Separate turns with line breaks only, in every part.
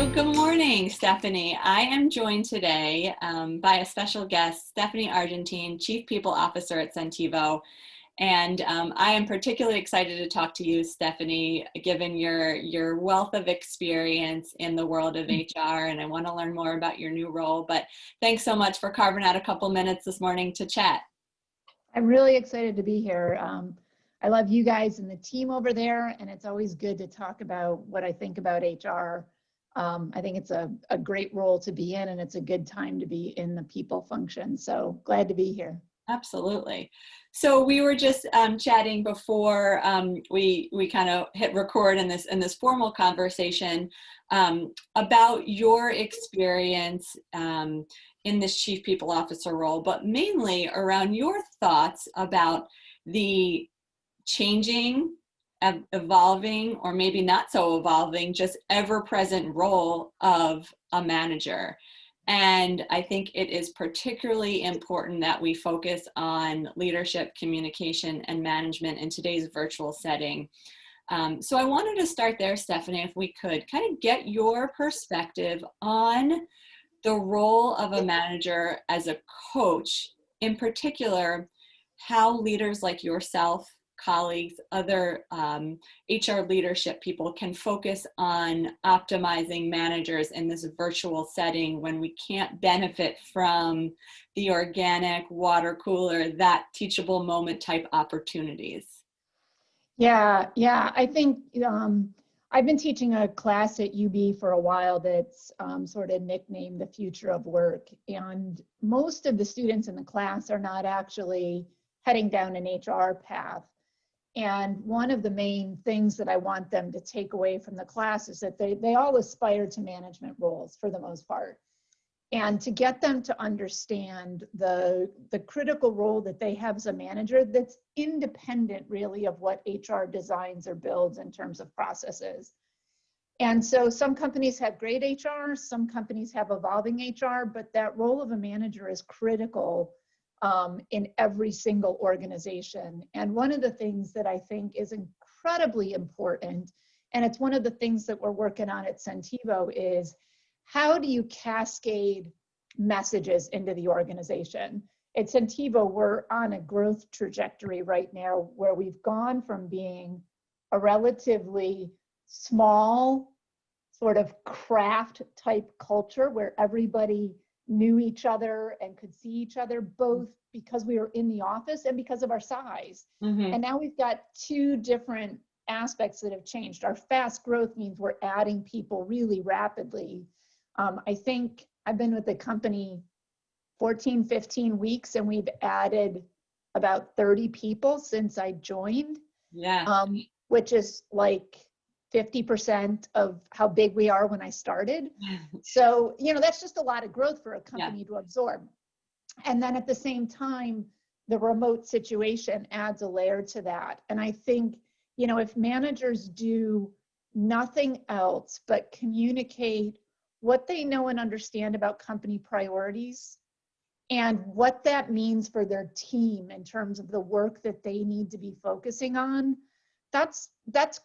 So good morning, Stephanie. I am joined today by a special guest, Stephanie Argentine, Chief People Officer at Sentivo. And I am particularly excited to talk to you, Stephanie, given your wealth of experience in the world of HR, and I want to learn more about your new role. But thanks so much for carving out a couple minutes this morning to chat. I'm
really excited to be here. I love you guys and the team over there, and it's always good to talk about what I think about HR. I think it's a great role to be in, and it's a good time to be in the people function. So glad to be here.
Absolutely. So we were just chatting before we kind of hit record in this formal conversation about your experience in this Chief People Officer role, but mainly around your thoughts about the changing, evolving, or maybe not so evolving, just ever-present role of a manager. And I think it is particularly important that we focus on leadership, communication, and management in today's virtual setting. So I wanted to start there, Stephanie, if we could kind of get your perspective on the role of a manager as a coach, in particular, how leaders like yourself, colleagues, other HR leadership people can focus on optimizing managers in this virtual setting when we can't benefit from the organic water cooler, that teachable moment type opportunities.
Yeah. I think I've been teaching a class at UB for a while that's sort of nicknamed The Future of Work. And most of the students in the class are not actually heading down an HR path. And one of the main things that I want them to take away from the class is that they all aspire to management roles for the most part. And to get them to understand the critical role that they have as a manager that's independent really of what HR designs or builds in terms of processes. And so some companies have great HR, some companies have evolving HR, but that role of a manager is critical in every single organization. And one of the things that I think is incredibly important, and it's one of the things that we're working on at Sentivo, is how do you cascade messages into the organization? At Sentivo, we're on a growth trajectory right now where we've gone from being a relatively small sort of craft type culture where everybody knew each other and could see each other, both because we were in the office and because of our size. Mm-hmm. And now we've got two different aspects that have changed. Our fast growth means we're adding people really rapidly. I think I've been with the company 14, 15 weeks, and we've added about 30 people since I joined. Yeah. Which is like 50% of how big we are when I started. So, that's just a lot of growth for a company to absorb. And then at the same time, the remote situation adds a layer to that. And I think, if managers do nothing else but communicate what they know and understand about company priorities and what that means for their team in terms of the work that they need to be focusing on, that's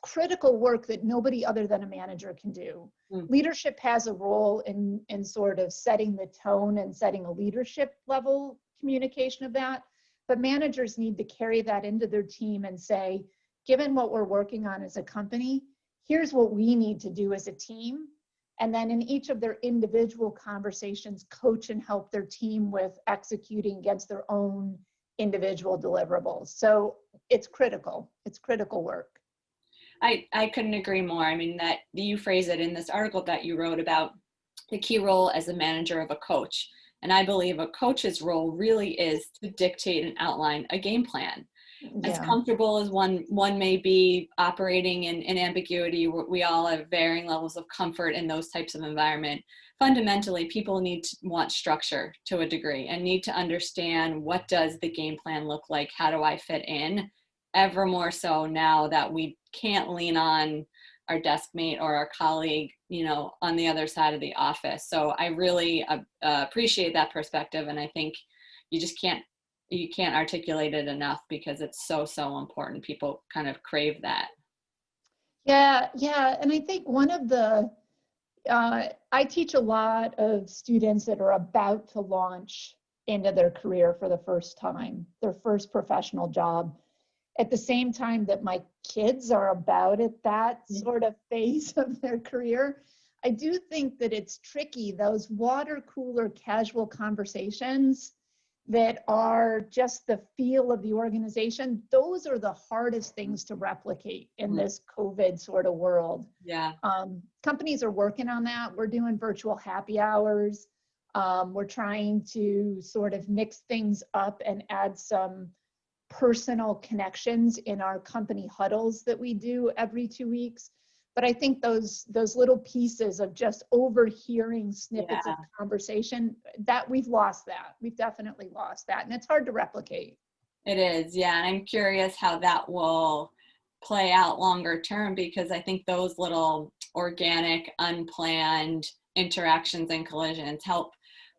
critical work that nobody other than a manager can do. Leadership has a role in sort of setting the tone and setting a leadership level communication of that, but managers need to carry that into their team and say, given what we're working on as a company, here's what we need to do as a team. And then in each of their individual conversations, coach and help their team with executing against their own individual deliverables. So it's critical. It's critical work.
I couldn't agree more. I mean, that you phrase it in this article that you wrote about the key role as a manager of a coach. And I believe a coach's role really is to dictate and outline a game plan. As comfortable as one may be operating in ambiguity, we all have varying levels of comfort in those types of environment. Fundamentally, people want structure to a degree and need to understand, what does the game plan look like? How do I fit in? Ever more so now that we can't lean on our desk mate or our colleague, on the other side of the office. So I really appreciate that perspective, and I think you can't articulate it enough because it's so important. People kind of crave that.
Yeah. And I think one of the I teach a lot of students that are about to launch into their career for the first time, their first professional job. At the same time that my kids are about at that sort of phase of their career, I do think that it's tricky, those water cooler casual conversations that are just the feel of the organization. Those are the hardest things to replicate in this COVID sort of world.
Yeah.
Companies are working on that. We're doing virtual happy hours. We're trying to sort of mix things up and add some personal connections in our company huddles that we do every 2 weeks. But I think those little pieces of just overhearing snippets of conversation, that we've lost that. We've definitely lost that. And it's hard to replicate.
It is, yeah. And I'm curious how that will play out longer term, because I think those little organic, unplanned interactions and collisions help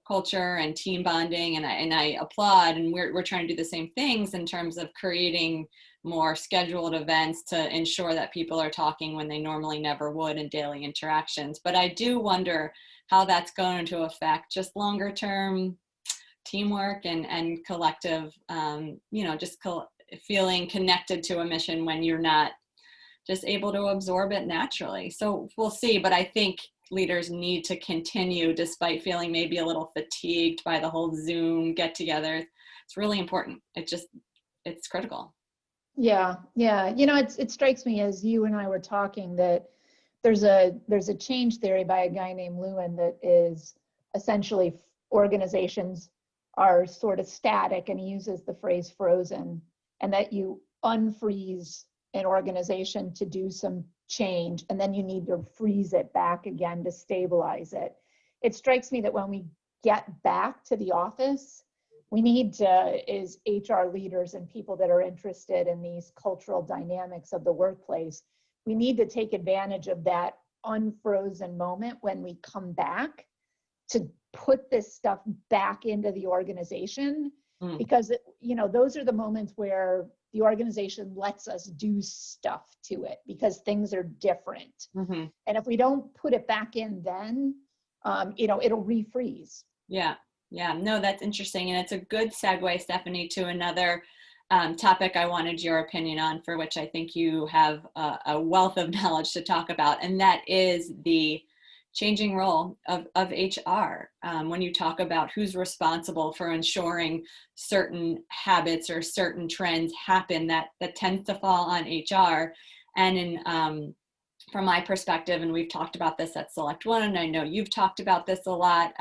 culture and team bonding. And I applaud, and we're trying to do the same things in terms of creating more scheduled events to ensure that people are talking when they normally never would in daily interactions. But I do wonder how that's going to affect just longer term teamwork and collective, just feeling connected to a mission when you're not just able to absorb it naturally. So we'll see, but I think leaders need to continue despite feeling maybe a little fatigued by the whole Zoom get together. It's really important. It's critical.
Yeah. It strikes me as you and I were talking that there's a change theory by a guy named Lewin that is essentially organizations are sort of static, and he uses the phrase frozen, and that you unfreeze an organization to do some change, and then you need to freeze it back again to stabilize it. It strikes me that when we get back to the office, we need to, as HR leaders and people that are interested in these cultural dynamics of the workplace, we need to take advantage of that unfrozen moment when we come back to put this stuff back into the organization, because those are the moments where the organization lets us do stuff to it because things are different. And if we don't put it back in then, it'll refreeze.
Yeah, no, that's interesting. And it's a good segue, Stephanie, to another topic I wanted your opinion on, for which I think you have a wealth of knowledge to talk about. And that is the changing role of HR. When you talk about who's responsible for ensuring certain habits or certain trends happen, that tends to fall on HR. And from my perspective, and we've talked about this at SelectOne, and I know you've talked about this a lot,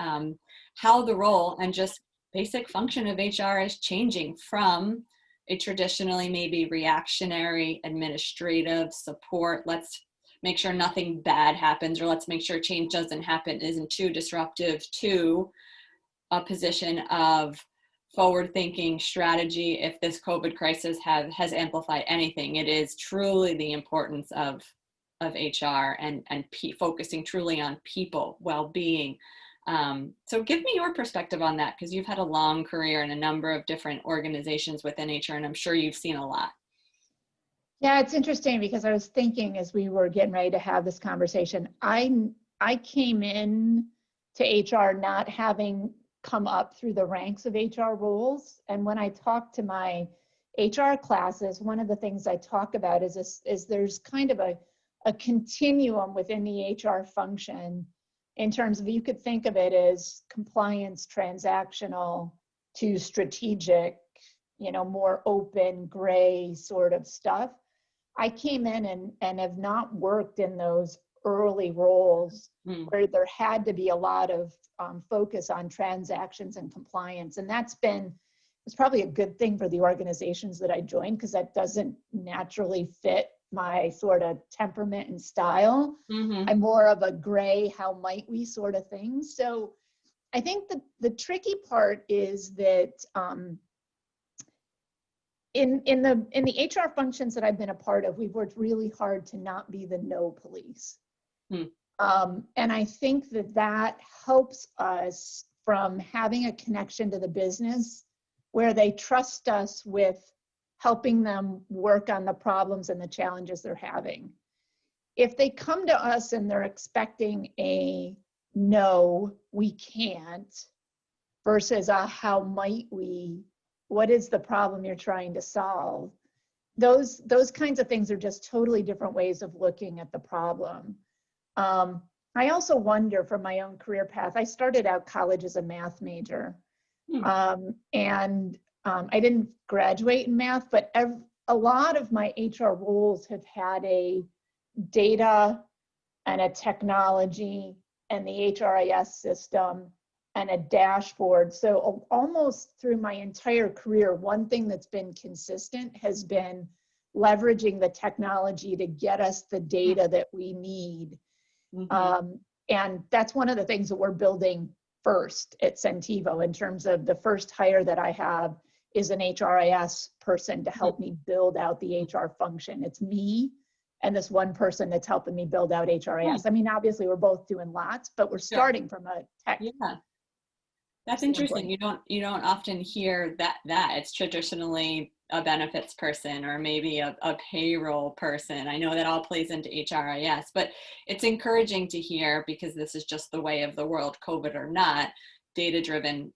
how the role and just basic function of HR is changing from a traditionally maybe reactionary administrative support, let's make sure nothing bad happens, or let's make sure change doesn't happen, isn't too disruptive, to a position of forward-thinking strategy. If this COVID crisis has amplified anything, it is truly the importance of HR and focusing truly on people well-being. So give me your perspective on that, because you've had a long career in a number of different organizations within HR, and I'm sure you've seen a lot.
Yeah, it's interesting because I was thinking as we were getting ready to have this conversation, I came in to HR not having come up through the ranks of HR roles. And when I talk to my HR classes, one of the things I talk about is there's kind of a continuum within the HR function, in terms of, you could think of it as compliance, transactional to strategic, more open, gray sort of stuff. I came in and have not worked in those early roles where there had to be a lot of focus on transactions and compliance. And it's probably a good thing for the organizations that I joined, because that doesn't naturally fit my sort of temperament and style. I'm more of a gray, how might we sort of thing. So I think the tricky part is that in the HR functions that I've been a part of, we've worked really hard to not be the no police. And I think that helps us from having a connection to the business where they trust us with helping them work on the problems and the challenges they're having. if they come to us and they're expecting a no, we can't, versus a how might we, what is the problem you're trying to solve? Those kinds of things are just totally different ways of looking at the problem. I also wonder from my own career path, I started out college as a math major. I didn't graduate in math, but a lot of my HR roles have had a data and a technology and the HRIS system and a dashboard. So almost through my entire career, one thing that's been consistent has been leveraging the technology to get us the data that we need. And that's one of the things that we're building first at Sentivo. In terms of the first hire that I have is an HRIS person to help me build out the HR function. It's me and this one person that's helping me build out HRIS. I mean, obviously we're both doing lots, but we're starting from a tech.
Yeah, that's interesting. You don't often hear that it's traditionally a benefits person or maybe a payroll person. I know that all plays into HRIS, but it's encouraging to hear, because this is just the way of the world, COVID or not, data-driven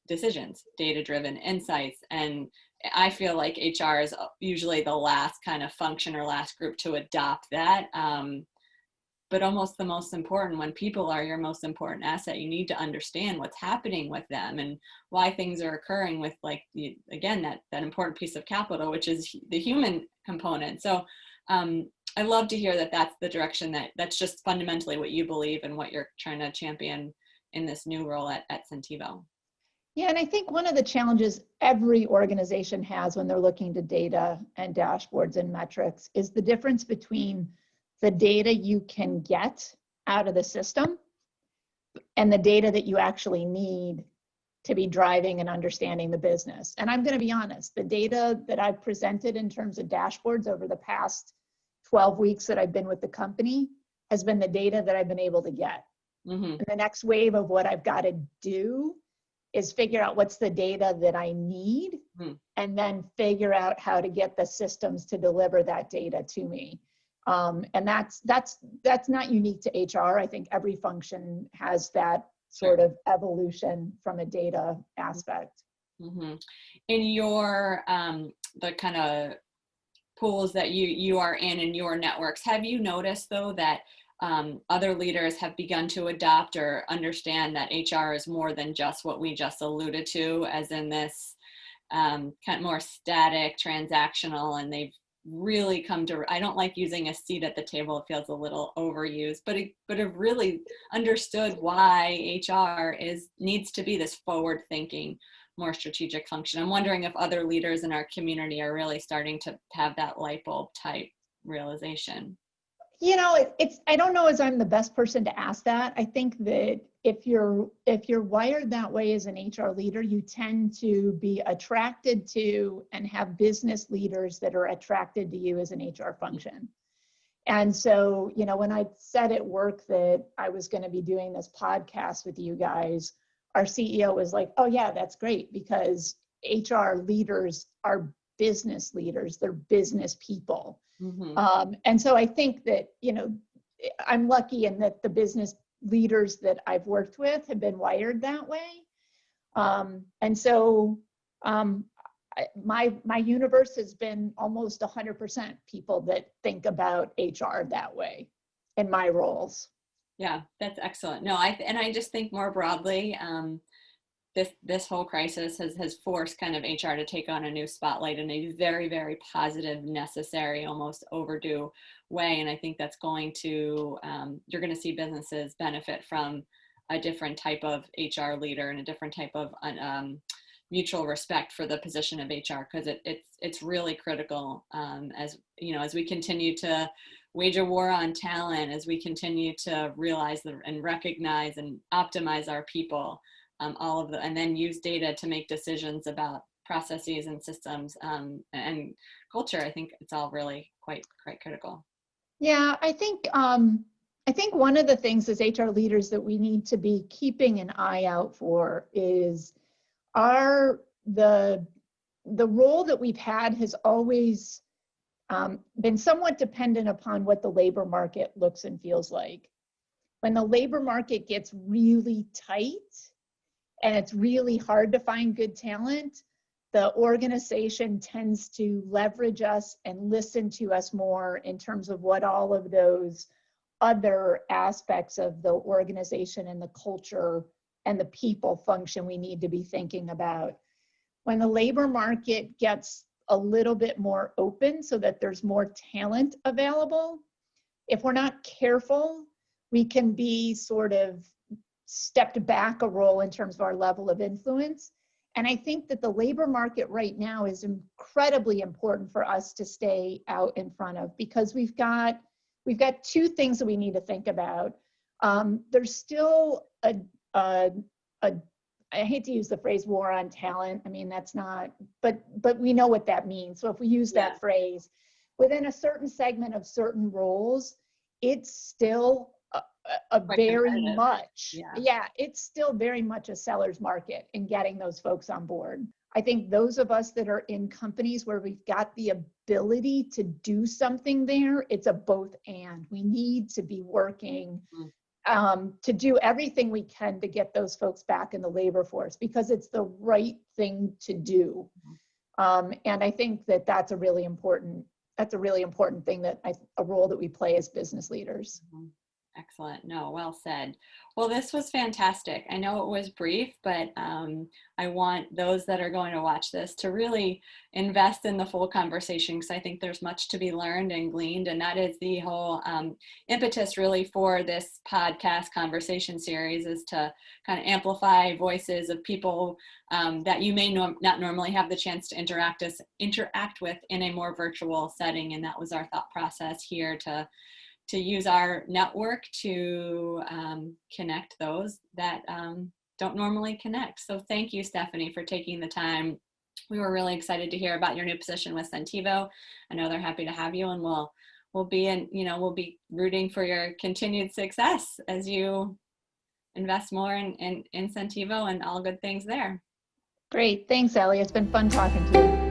decisions, data-driven insights. And I feel like HR is usually the last kind of function or last group to adopt that. But almost the most important. When people are your most important asset, you need to understand what's happening with them and why things are occurring with, like, again, that important piece of capital, which is the human component. So I love to hear that that's the direction, that's just fundamentally what you believe and what you're trying to champion in this new role at Sentivo.
Yeah, and I think one of the challenges every organization has when they're looking to data and dashboards and metrics is the difference between the data you can get out of the system and the data that you actually need to be driving and understanding the business. And I'm going to be honest, the data that I've presented in terms of dashboards over the past 12 weeks that I've been with the company has been the data that I've been able to get. And the next wave of what I've got to do is figure out what's the data that I need and then figure out how to get the systems to deliver that data to me. And that's not unique to HR. I think every function has that sort of evolution from a data aspect.
In your the kind of pools that you are in your networks, have you noticed though that other leaders have begun to adopt or understand that HR is more than just what we just alluded to, as in this kind of more static, transactional, and they've really come to, I don't like using a seat at the table, it feels a little overused, but have really understood why HR needs to be this forward thinking, more strategic function. I'm wondering if other leaders in our community are really starting to have that light bulb type realization.
You know, I don't know as I'm the best person to ask that. I think that if you're wired that way as an HR leader, you tend to be attracted to and have business leaders that are attracted to you as an HR function. And so, you know, when I said at work that I was going to be doing this podcast with you guys, our CEO was like, oh yeah, that's great, because HR leaders are business leaders, they're business people. And so I think that, you know, I'm lucky in that the business leaders that I've worked with have been wired that way. And so my universe has been almost 100% people that think about HR that way in my roles.
Yeah, that's excellent. No, I just think more broadly, this whole crisis has forced kind of HR to take on a new spotlight in a very, very positive, necessary, almost overdue way. And I think that's going to, you're going to see businesses benefit from a different type of HR leader and a different type of mutual respect for the position of HR, because it's really critical, as you know, as we continue to wage a war on talent, as we continue to realize and recognize and optimize our people. And then use data to make decisions about processes and systems and culture. I think it's all really quite critical.
Yeah, I think one of the things as HR leaders that we need to be keeping an eye out for is the role that we've had has always been somewhat dependent upon what the labor market looks and feels like. When the labor market gets really tight and it's really hard to find good talent, the organization tends to leverage us and listen to us more in terms of what all of those other aspects of the organization and the culture and the people function we need to be thinking about. When the labor market gets a little bit more open so that there's more talent available, if we're not careful, we can be sort of stepped back a role in terms of our level of influence. And I think that the labor market right now is incredibly important for us to stay out in front of, because we've got two things that we need to think about. There's still I hate to use the phrase war on talent. I mean, that's not, but we know what that means. So if we use that phrase within a certain segment of certain roles, it's still a very much, it's still very much a seller's market in getting those folks on board. I think those of us that are in companies where we've got the ability to do something there, it's a both and. We need to be working to do everything we can to get those folks back in the labor force, because it's the right thing to do. And I think that that's a really important thing, that a role that we play as business leaders.
Excellent. No, well said. Well, this was fantastic. I know it was brief, but I want those that are going to watch this to really invest in the full conversation, because I think there's much to be learned and gleaned. And that is the whole impetus really for this podcast conversation series, is to kind of amplify voices of people that you may not normally have the chance to interact with in a more virtual setting. And that was our thought process here, to use our network to connect those that don't normally connect. So thank you, Stephanie, for taking the time. We were really excited to hear about your new position with Sentivo. I know they're happy to have you, and we'll be rooting for your continued success as you invest more in Sentivo and all good things there.
Great. Thanks, Ellie. It's been fun talking to you.